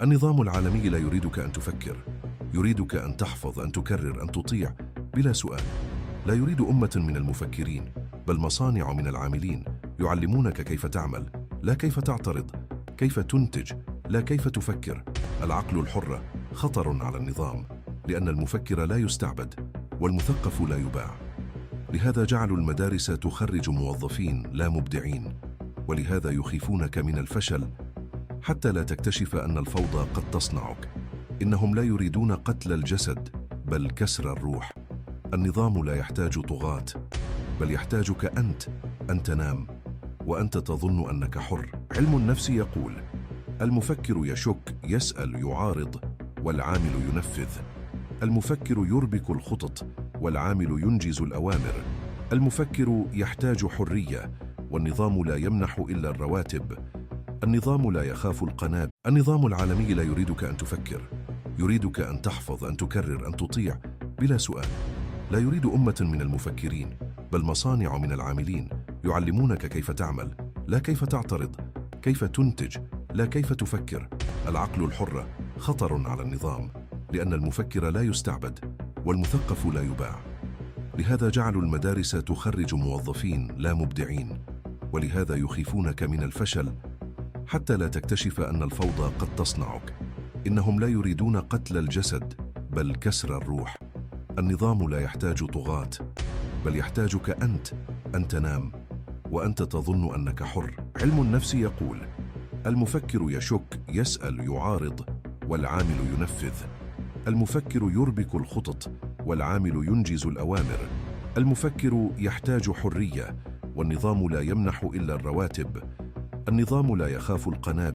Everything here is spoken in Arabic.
النظام العالمي لا يريدك أن تفكر، يريدك أن تحفظ، أن تكرر، أن تطيع بلا سؤال. لا يريد أمة من المفكرين، بل مصانع من العاملين يعلمونك كيف تعمل، لا كيف تعترض، كيف تنتج، لا كيف تفكر. العقل الحر خطر على النظام، لأن المفكر لا يستعبد والمثقف لا يباع. لهذا جعلوا المدارس تخرج موظفين لا مبدعين، ولهذا يخيفونك من الفشل حتى لا تكتشف أن الفوضى قد تصنعك. إنهم لا يريدون قتل الجسد بل كسر الروح. النظام لا يحتاج طغاة، بل يحتاجك أنت أن تنام وأنت تظن أنك حر. علم النفس يقول: المفكر يشك، يسأل، يعارض، والعامل ينفذ. المفكر يربك الخطط، والعامل ينجز الأوامر. المفكر يحتاج حرية، والنظام لا يمنح إلا الرواتب. النظام لا يخاف القنابل. النظام العالمي لا يريدك أن تفكر، يريدك أن تحفظ، أن تكرر، أن تطيع بلا سؤال. لا يريد أمة من المفكرين، بل مصانع من العاملين يعلمونك كيف تعمل، لا كيف تعترض، كيف تنتج، لا كيف تفكر. العقل الحر خطر على النظام، لأن المفكر لا يستعبد والمثقف لا يباع. لهذا جعلوا المدارس تخرج موظفين لا مبدعين، ولهذا يخيفونك من الفشل حتى لا تكتشف أن الفوضى قد تصنعك. إنهم لا يريدون قتل الجسد بل كسر الروح. النظام لا يحتاج طغاة، بل يحتاجك أنت أن تنام وأنت تظن أنك حر. علم النفس يقول: المفكر يشك، يسأل، يعارض، والعامل ينفذ. المفكر يربك الخطط، والعامل ينجز الأوامر. المفكر يحتاج حرية، والنظام لا يمنح إلا الرواتب. النظام لا يخاف القنابل.